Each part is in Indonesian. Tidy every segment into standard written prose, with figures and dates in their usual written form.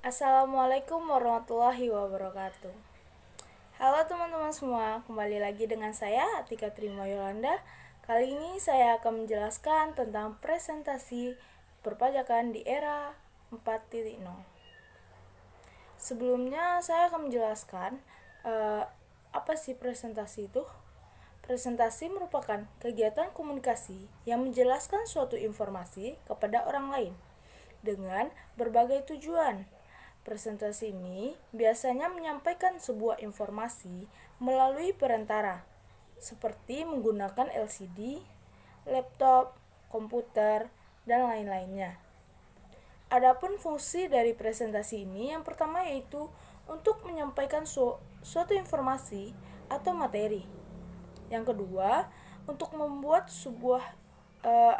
Assalamualaikum warahmatullahi wabarakatuh. Halo teman-teman semua, kembali lagi dengan saya Atika Trima Yolanda. Kali ini saya akan menjelaskan tentang presentasi perpajakan di era 4.0. Sebelumnya saya akan menjelaskan apa sih presentasi itu. Presentasi merupakan kegiatan komunikasi yang menjelaskan suatu informasi kepada orang lain dengan berbagai tujuan. Presentasi ini biasanya menyampaikan sebuah informasi melalui perantara, seperti menggunakan LCD, laptop, komputer, dan lain-lainnya. Adapun fungsi dari presentasi ini yang pertama yaitu untuk menyampaikan suatu informasi atau materi. Yang kedua, untuk membuat sebuah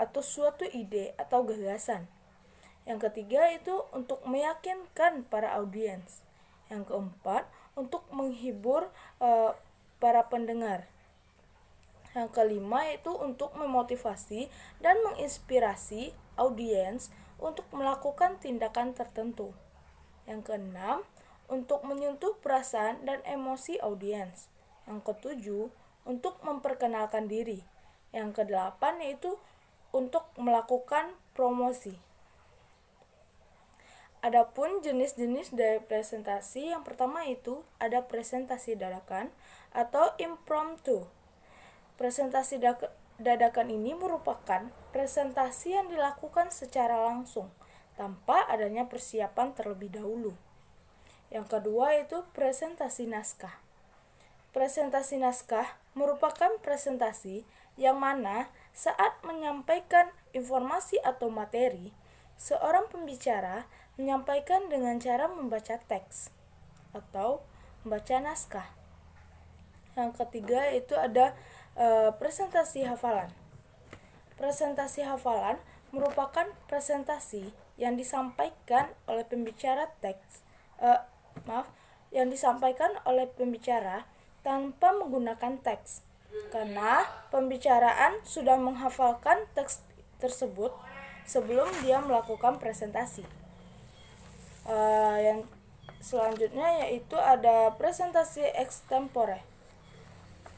atau suatu ide atau gagasan. Yang ketiga itu untuk meyakinkan para audiens. Yang keempat, untuk menghibur para pendengar. Yang kelima itu untuk memotivasi dan menginspirasi audiens untuk melakukan tindakan tertentu. Yang keenam, untuk menyentuh perasaan dan emosi audiens. Yang ketujuh, untuk memperkenalkan diri. Yang kedelapan yaitu untuk melakukan promosi. Adapun jenis-jenis dari presentasi, yang pertama itu ada presentasi dadakan atau impromptu. Presentasi dadakan ini merupakan presentasi yang dilakukan secara langsung tanpa adanya persiapan terlebih dahulu. Yang kedua itu presentasi naskah. Presentasi naskah merupakan presentasi yang mana saat menyampaikan informasi atau materi, seorang pembicara menyampaikan dengan cara membaca teks atau membaca naskah. Yang ketiga itu ada presentasi hafalan. Presentasi hafalan merupakan presentasi yang disampaikan oleh pembicara yang disampaikan oleh pembicara tanpa menggunakan teks, karena pembicaraan sudah menghafalkan teks tersebut sebelum dia melakukan presentasi. Yang selanjutnya yaitu ada presentasi extempore.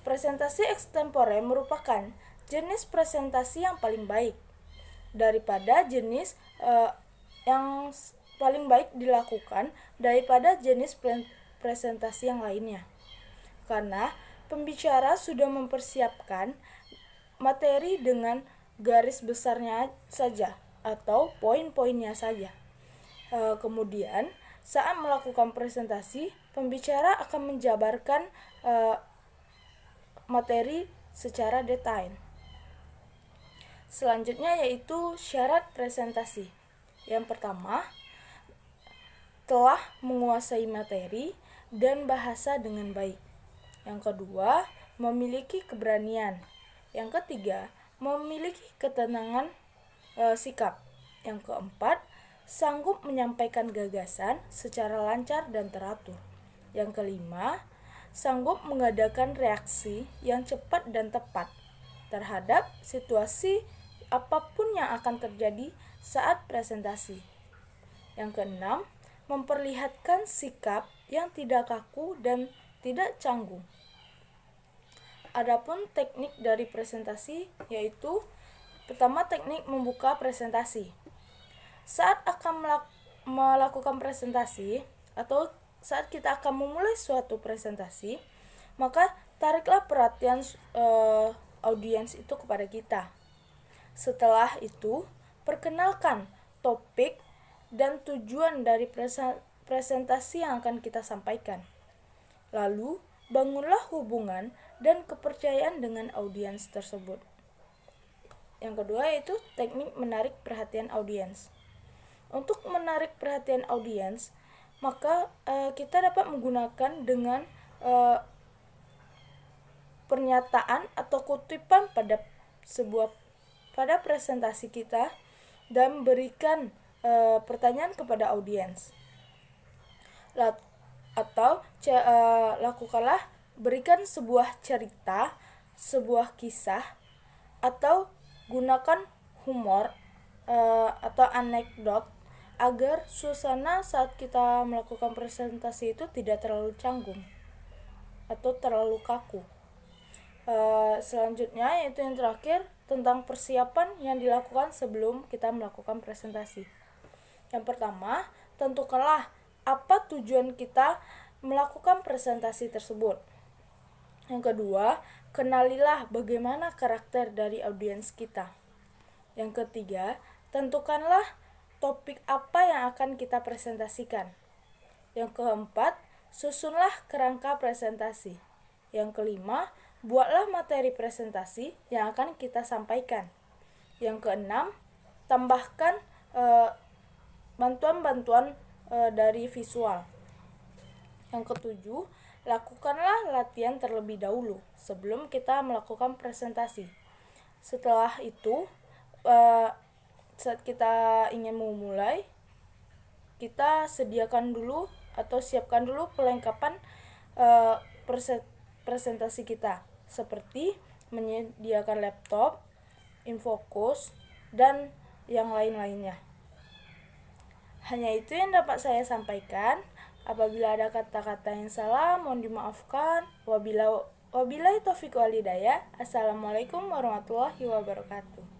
Presentasi extempore merupakan jenis presentasi yang paling baik daripada jenis yang paling baik dilakukan daripada jenis presentasi yang lainnya, karena pembicara sudah mempersiapkan materi dengan garis besarnya saja atau poin-poinnya saja. Kemudian saat melakukan presentasi, pembicara akan menjabarkan materi secara detail. Selanjutnya yaitu syarat presentasi. Yang pertama, telah menguasai materi dan bahasa dengan baik. Yang kedua, memiliki keberanian. Yang ketiga, memiliki ketenangan sikap. Yang keempat, sanggup menyampaikan gagasan secara lancar dan teratur. Yang kelima, sanggup mengadakan reaksi yang cepat dan tepat terhadap situasi apapun yang akan terjadi saat presentasi. Yang keenam, memperlihatkan sikap yang tidak kaku dan tidak canggung. Adapun teknik dari presentasi yaitu pertama, teknik membuka presentasi. Saat akan melakukan presentasi atau saat kita akan memulai suatu presentasi, maka tariklah perhatian audiens itu kepada kita. Setelah itu, perkenalkan topik dan tujuan dari presentasi yang akan kita sampaikan. Lalu, bangunlah hubungan dan kepercayaan dengan audiens tersebut. Yang kedua yaitu teknik menarik perhatian audiens. Untuk menarik perhatian audiens, maka kita dapat menggunakan dengan pernyataan atau kutipan pada presentasi kita dan berikan pertanyaan kepada audiens. Atau lakukanlah berikan sebuah cerita, sebuah kisah, atau gunakan humor atau anekdot agar suasana saat kita melakukan presentasi itu tidak terlalu canggung atau terlalu kaku. Selanjutnya yaitu yang terakhir, tentang persiapan yang dilakukan sebelum kita melakukan presentasi. Yang pertama, tentukanlah apa tujuan kita melakukan presentasi tersebut. Yang kedua, kenalilah bagaimana karakter dari audiens kita. Yang ketiga, tentukanlah topik apa yang akan kita presentasikan. Yang keempat, susunlah kerangka presentasi. Yang kelima, buatlah materi presentasi yang akan kita sampaikan. Yang keenam, tambahkan bantuan-bantuan dari visual. Yang ketujuh, lakukanlah latihan terlebih dahulu sebelum kita melakukan presentasi. Setelah itu, saat kita ingin memulai, kita sediakan dulu atau siapkan dulu perlengkapan presentasi kita, seperti menyediakan laptop, infocus, dan yang lain-lainnya. Hanya itu yang dapat saya sampaikan. Apabila ada kata-kata yang salah, mohon dimaafkan. Wabillahi taufiq wal hidayah. Assalamualaikum warahmatullahi wabarakatuh.